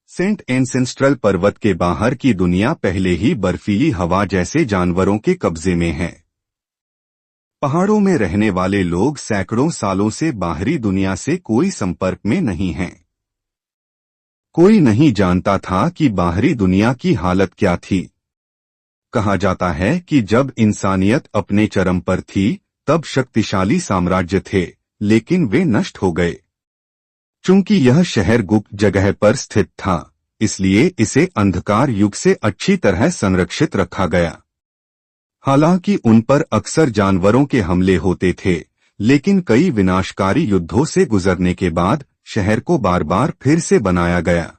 Saint एंसेंस्ट्रल पर्वत के बाहर की दुनिया पहले ही बर्फीली हवा जैसे जानवरों के कब्जे में है। पहाड़ों में रहने वाले लोग सैकड़ों सालों से बाहरी दुनिया से कोई संपर्क में नहीं हैं। कोई नहीं जानता था कि बाहरी दुनिया की हालत क्या थी। कहा जाता है कि जब इंसानियत अपने चरम पर थी तब शक्तिशाली साम्राज्य थे, लेकिन वे नष्ट हो गए। चूंकि यह शहर गुप्त जगह पर स्थित था, इसलिए इसे अंधकार युग से अच्छी तरह संरक्षित रखा गया। हालांकि उन पर अक्सर जानवरों के हमले होते थे, लेकिन कई विनाशकारी युद्धों से गुजरने के बाद शहर को बार बार फिर से बनाया गया।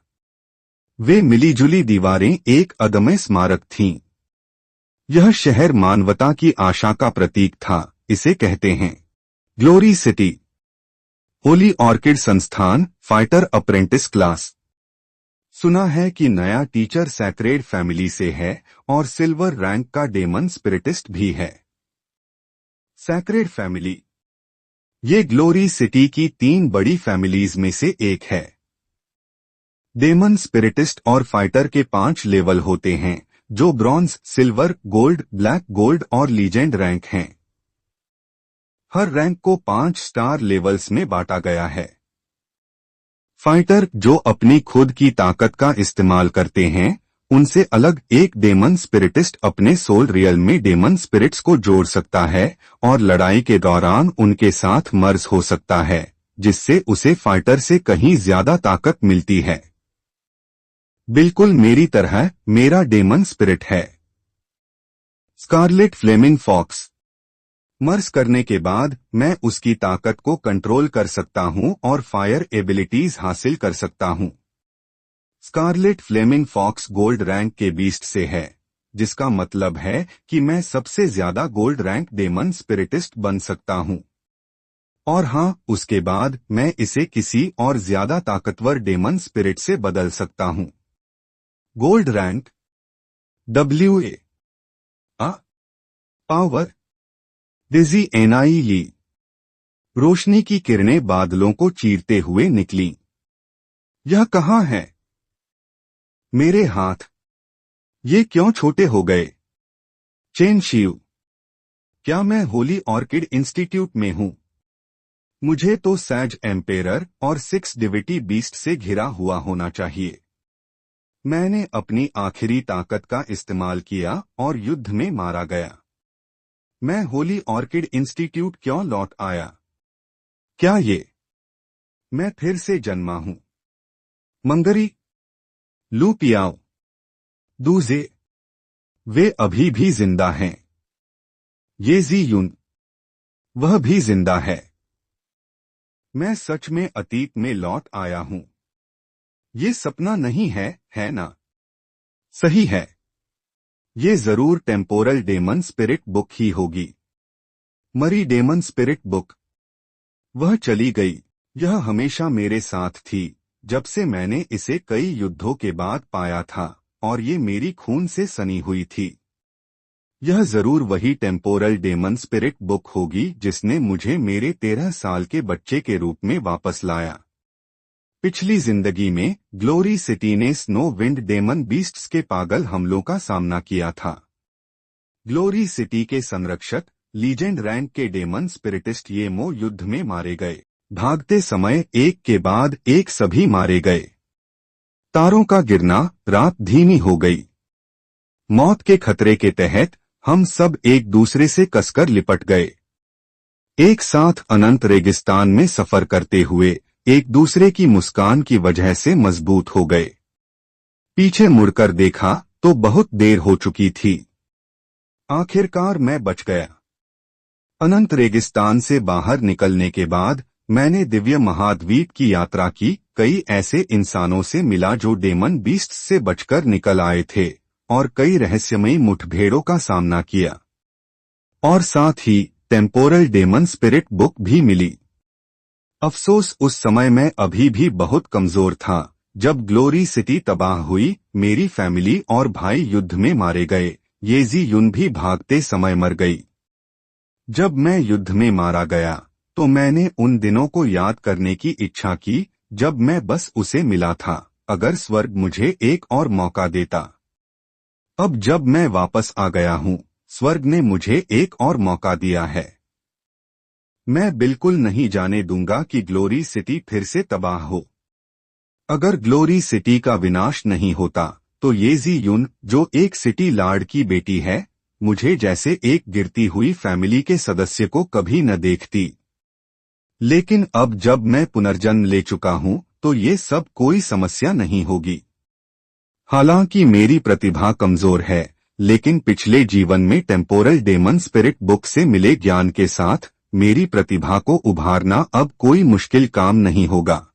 वे मिलीजुली दीवारें एक अदम्य स्मारक थीं। यह शहर मानवता की आशा का प्रतीक था। इसे कहते हैं ग्लोरी सिटी। होली ऑर्किड संस्थान, फाइटर अप्रेंटिस क्लास। सुना है कि नया टीचर सैक्रेड फैमिली से है और सिल्वर रैंक का डेमन स्पिरिटिस्ट भी है। सैक्रेड फैमिली ये ग्लोरी सिटी की 3 बड़ी फैमिलीज में से एक है। डेमन स्पिरिटिस्ट और फाइटर के 5 लेवल होते हैं, जो bronze, silver, gold, black gold और लीजेंड रैंक हैं। हर रैंक को 5 स्टार लेवल्स में बांटा गया है। फाइटर, जो अपनी खुद की ताकत का इस्तेमाल करते हैं, उनसे अलग एक डेमन स्पिरिटिस्ट अपने सोल रियल में डेमन स्पिरिट्स को जोड़ सकता है और लड़ाई के दौरान उनके साथ मर्ज हो सकता है, जिससे उसे फाइटर से कहीं ज्यादा ताकत मिलती है। बिल्कुल मेरी तरह मेरा डेमन स्पिरिट है स्कारलेट फ्लेमिंग फॉक्स। मर्ज करने के बाद मैं उसकी ताकत को कंट्रोल कर सकता हूं और फायर एबिलिटीज हासिल कर सकता हूं। Scarlet Fleming fox gold rank के बीस्ट से है, जिसका मतलब है कि मैं सबसे ज्यादा गोल्ड रैंक डेमन स्पिरिटिस्ट बन सकता हूं। और हां, उसके बाद मैं इसे किसी और ज्यादा ताकतवर डेमन स्पिरिट से बदल सकता हूं। गोल्ड रैंक WA पावर डिजी एनआई ली। रोशनी की किरणें बादलों को चीरते हुए निकली। यह कहां है? मेरे हाथ ये क्यों छोटे हो गए? चेन शिव, क्या मैं होली ऑर्किड इंस्टीट्यूट में हूं? मुझे तो सैज एम्पेरर और 6 डिविटी बीस्ट से घिरा हुआ होना चाहिए। मैंने अपनी आखिरी ताकत का इस्तेमाल किया और युद्ध में मारा गया। मैं होली ऑर्किड इंस्टीट्यूट क्यों लौट आया? क्या मैं फिर से जन्मा हूं? मंगरी, लू पियाओ, दूजे, वे अभी भी जिंदा हैं। ये जी यून, वह भी जिंदा है। मैं सच में अतीत में लौट आया हूं। ये सपना नहीं है, है ना? सही है। ये जरूर टेम्पोरल डेमन स्पिरिट बुक ही होगी। मरी डेमन स्पिरिट बुक। वह चली गई। यह हमेशा मेरे साथ थी, जब से मैंने इसे कई युद्धों के बाद पाया था, और ये मेरी खून से सनी हुई थी। यह जरूर वही टेम्पोरल डेमन स्पिरिट बुक होगी जिसने मुझे मेरे 13 साल के बच्चे के रूप में वापस लाया। पिछली जिंदगी में ग्लोरी सिटी ने स्नो विंड डेमन बीस्ट्स के पागल हमलों का सामना किया था। ग्लोरी सिटी के संरक्षक, लीजेंड रैंक के डेमन स्पिरिटिस्ट येमो युद्ध में मारे गए। भागते समय एक के बाद एक सभी मारे गए। तारों का गिरना, रात धीमी हो गई। मौत के खतरे के तहत हम सब एक दूसरे से कसकर लिपट गए। एक साथ अनंत रेगिस्तान में सफर करते हुए एक दूसरे की मुस्कान की वजह से मजबूत हो गए। पीछे मुड़कर देखा तो बहुत देर हो चुकी थी। आखिरकार मैं बच गया। अनंत रेगिस्तान से बाहर निकलने के बाद मैंने दिव्य महाद्वीप की यात्रा की। कई ऐसे इंसानों से मिला जो डेमन बीस्ट से बचकर निकल आए थे, और कई रहस्यमयी मुठभेड़ों का सामना किया। और साथ ही टेम्पोरल डेमन स्पिरिट बुक भी मिली। अफसोस, उस समय मैं अभी भी बहुत कमजोर था। जब ग्लोरी सिटी तबाह हुई, मेरी फैमिली और भाई युद्ध में मारे गए। ये जी यून भी भागते समय मर गई। जब मैं युद्ध में मारा गया तो मैंने उन दिनों को याद करने की इच्छा की जब मैं बस उसे मिला था, अगर स्वर्ग मुझे एक और मौका देता। अब जब मैं वापस आ गया हूँ, स्वर्ग ने मुझे एक और मौका दिया है। मैं बिल्कुल नहीं जाने दूंगा कि ग्लोरी सिटी फिर से तबाह हो। अगर ग्लोरी सिटी का विनाश नहीं होता, तो ये जी यून, जो एक सिटी लॉर्ड की बेटी है, मुझे जैसे एक गिरती हुई फैमिली के सदस्य को कभी न देखती। लेकिन अब जब मैं पुनर्जन्म ले चुका हूँ, तो ये सब कोई समस्या नहीं होगी। हालांकि मेरी प्रतिभा कमजोर है, लेकिन पिछले जीवन में टेम्पोरल डेमन स्पिरिट बुक से मिले ज्ञान के साथ मेरी प्रतिभा को उभारना अब कोई मुश्किल काम नहीं होगा।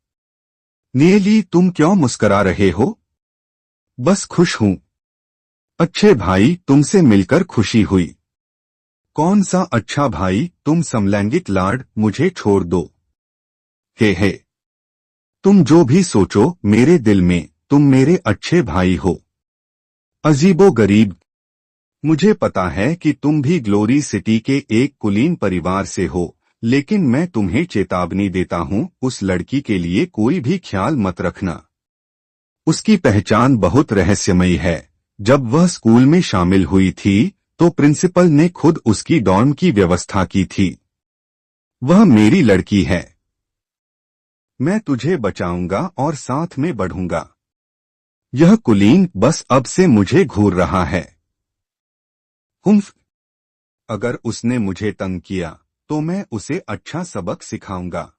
नीली, तुम क्यों मुस्करा रहे हो? बस खुश हूँ। अच्छे भाई, तुमसे मिलकर खुशी हुई। कौन सा अच्छा भाई? तुम समलैंगिक लॉर्ड, मुझे छोड़ दो। हे, तुम जो भी सोचो, मेरे दिल में तुम मेरे अच्छे भाई हो। अजीबो गरीब, मुझे पता है कि तुम भी ग्लोरी सिटी के एक कुलीन परिवार से हो, लेकिन मैं तुम्हें चेतावनी देता हूँ, उस लड़की के लिए कोई भी ख्याल मत रखना। उसकी पहचान बहुत रहस्यमयी है। जब वह स्कूल में शामिल हुई थी, तो प्रिंसिपल ने खुद उसकी डॉर्म की व्यवस्था की थी। वह मेरी लड़की है। मैं तुझे बचाऊंगा और साथ में बढ़ूंगा। यह कुलीन बस अब से मुझे घूर रहा है। हुम्फ! अगर उसने मुझे तंग किया, तो मैं उसे अच्छा सबक सिखाऊंगा।